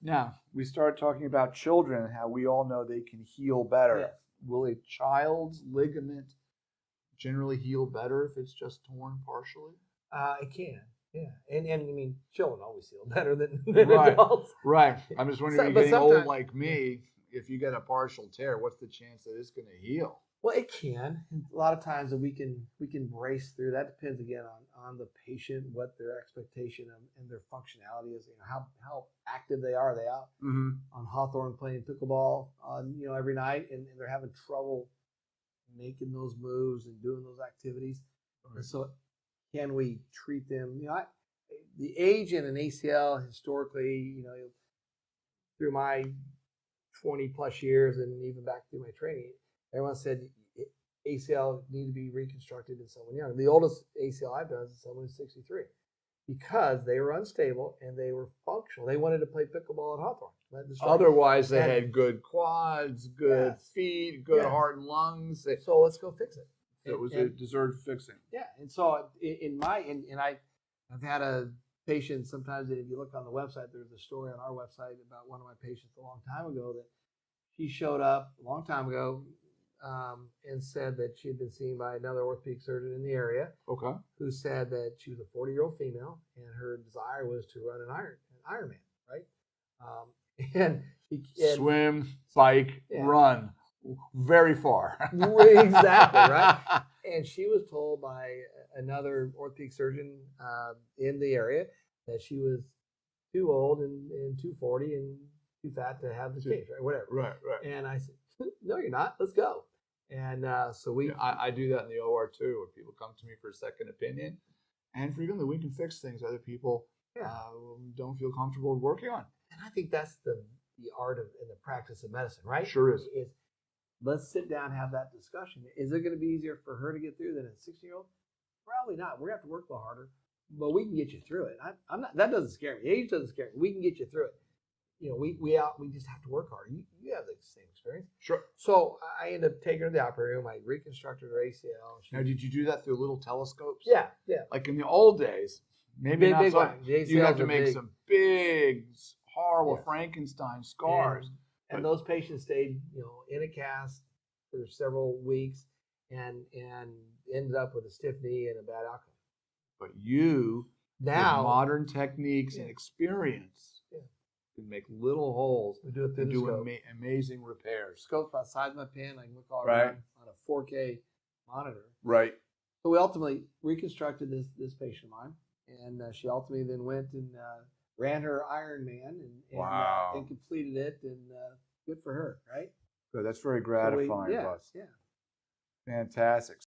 Now, we started talking about children and how we all know they can heal better. Yes. Will a child's ligament generally heal better if it's just torn partially? It can, yeah. And I mean, children always heal better than Right. adults. Right. I'm just wondering, So- if but you're getting old sometimes- like me, if you get a partial tear, what's the chance that it's going to heal? Well, it can. A lot of times that we can brace through. That depends again on the patient, what their expectation and their functionality is. You know, how active they are. Are they out on Hawthorne playing pickleball on every night, and they're having trouble making those moves and doing those activities. And so, can we treat them? The age in an ACL historically, through my 20 plus years and even back through my training, everyone said ACL need to be reconstructed in someone young. The oldest ACL I've done is someone who's 63 because they were unstable and they were functional. They wanted to play pickleball at Hawthorne. Otherwise, they had good quads, good Yes. feet, good Yes. heart and lungs. So let's go fix it. It deserved fixing. Yeah, and so I've had a patient sometimes, if you look on the website, there's a story on our website about one of my patients a long time ago that she showed up a long time ago and said that she had been seen by another orthopedic surgeon in the area. Okay. Who said that she was a 40-year-old female and her desire was to run an Ironman, right? And Swim, bike, run, very far. Exactly, right? And she was told by another orthopedic surgeon in the area that she was too old and too 40 and too fat to have the case, right? Whatever. Right. And I said, no, you're not. Let's go. And so we. I do that in the OR too, where people come to me for a second opinion, and frequently we can fix things other people don't feel comfortable working on. And I think that's the art and the practice of medicine, right? Sure is. Let's sit down and have that discussion. Is it going to be easier for her to get through than a 60-year-old? Probably not. We're going to have to work a little harder, but we can get you through it. I'm not. That doesn't scare me. Age doesn't scare me. We can get you through it. We just have to work hard. You have the same experience. Sure. So I ended up taking her to the operating room. I reconstructed her ACL. Now, did you do that through little telescopes? Yeah. Like in the old days, maybe not big so. one. You have to make big. some big, horrible Frankenstein scars. And those patients stayed, in a cast for several weeks and ended up with a stiff knee and a bad outcome. But you, now, with modern techniques and experience, can make little holes we do it through and the do scope. Amazing repairs. Scope about the size of my pen. I can look all Right. around on a 4K monitor. Right. So we ultimately reconstructed this patient of mine, and she ultimately then went and ran her Ironman and completed it, and good for her, right? Good. That's very gratifying, Buzz. Yeah. Fantastic.